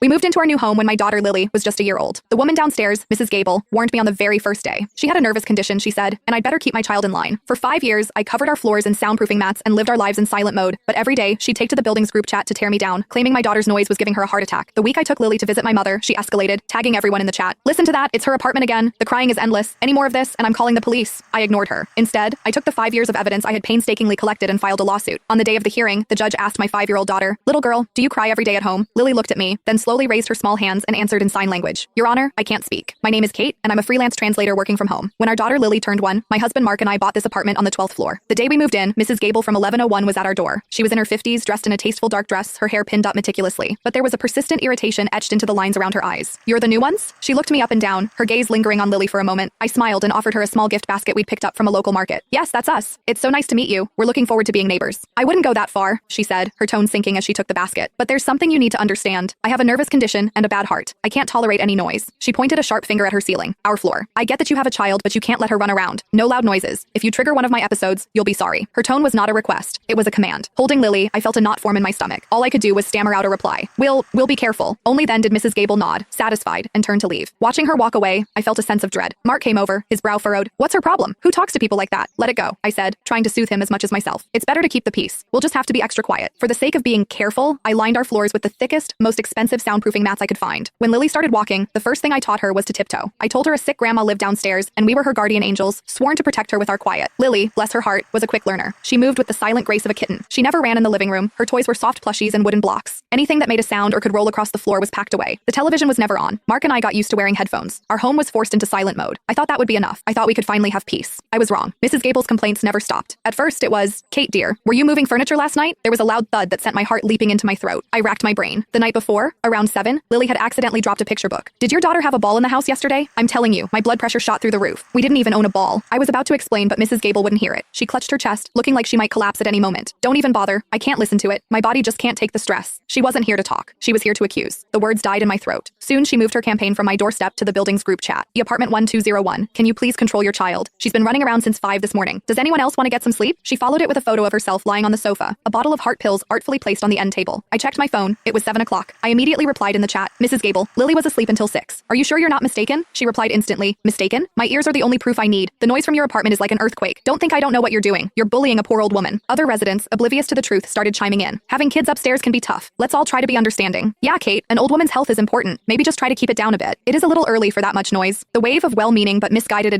We moved into our new home when my daughter Lily was just a year old. The woman downstairs, Mrs. Gable, warned me on the very first day. She had a nervous condition, she said, and I'd better keep my child in line. For 5 years, I covered our floors in soundproofing mats and lived our lives in silent mode, but every day, she'd take to the building's group chat to tear me down, claiming my daughter's noise was giving her a heart attack. The week I took Lily to visit my mother, she escalated, tagging everyone in the chat. Listen to that, it's her apartment again. The crying is endless. Any more of this, and I'm calling the police. I ignored her. Instead, I took the 5 years of evidence I had painstakingly collected and filed a lawsuit. On the day of the hearing, the judge asked my 5-year-old daughter, "Little girl, do you cry every day at home?" Lily looked at me, then slowly raised her small hands and answered in sign language. "Your Honor, I can't speak. My name is Kate, and I'm a freelance translator working from home. When our daughter Lily turned 1, my husband Mark and I bought this apartment on the 12th floor. The day we moved in, Mrs. Gable from 1101 was at our door. She was in her 50s, dressed in a tasteful dark dress, her hair pinned up meticulously, but there was a persistent irritation etched into the lines around her eyes. "You're the new ones?" She looked me up and down, her gaze lingering on Lily for a moment. I smiled and offered her a small gift basket we'd picked up from a local market. "Yes, that's us. It's so nice to meet you. We're looking forward to being neighbors." "I wouldn't go that far," she said, her tone sinking as she took the basket. "But there's something you need to understand. I have a nervous condition and a bad heart. I can't tolerate any noise." She pointed a sharp finger at her ceiling, our floor. "I get that you have a child, but you can't let her run around. No loud noises. If you trigger one of my episodes, you'll be sorry." Her tone was not a request. It was a command. Holding Lily, I felt a knot form in my stomach. All I could do was stammer out a reply. We'll be careful." Only then did Mrs. Gable nod, satisfied, and turn to leave. Watching her walk away, I felt a sense of dread. Mark came over, his brow furrowed. "What's her problem? Who talks to people like that?" "Let it go," I said, trying to soothe him as much as myself. "It's better to keep the peace. We'll just have to be extra quiet." For the sake of being careful, I lined our floors with the thickest, most expensive soundproofing mats I could find. When Lily started walking, the first thing I taught her was to tiptoe. I told her a sick grandma lived downstairs, and we were her guardian angels, sworn to protect her with our quiet. Lily, bless her heart, was a quick learner. She moved with the silent grace of a kitten. She never ran in the living room. Her toys were soft plushies and wooden blocks. Anything that made a sound or could roll across the floor was packed away. The television was never on. Mark and I got used to wearing headphones. Our home was forced into silent mode. I thought that would be enough. I thought we could finally have peace. I was wrong. Mrs. Gable's complaints never stopped. At first, it was, "Kate, dear, were you moving furniture last night?" There was a loud thud that sent my heart leaping into my throat. I racked my brain. The night before, around 7, Lily had accidentally dropped a picture book. "Did your daughter have a ball in the house yesterday?" I'm telling you, my blood pressure shot through the roof. We didn't even own a ball. I was about to explain, but Mrs. Gable wouldn't hear it. She clutched her chest, looking like she might collapse at any moment. "Don't even bother. I can't listen to it. My body just can't take the stress." She wasn't here to talk. She was here to accuse. The words died in my throat. Soon she moved her campaign from my doorstep to the building's group chat. "The apartment 1201. Can you please control your child? She's been running around since 5 this morning. Does anyone else want to get some sleep?" She followed it with a photo of herself lying on the sofa, a bottle of heart pills artfully placed on the end table. I checked my phone. It was 7 o'clock. I immediately replied in the chat, "Mrs. Gable, Lily was asleep until 6. Are you sure you're not mistaken?" She replied instantly, "Mistaken? My ears are the only proof I need. The noise from your apartment is like an earthquake. Don't think I don't know what you're doing. You're bullying a poor old woman." Other residents, oblivious to the truth, started chiming in. "Having kids upstairs can be tough. Let's all try to be understanding." "Yeah, Kate, an old woman's health is important. Maybe just try to keep it down a bit. It is a little early for that much noise." The wave of well-meaning but misguided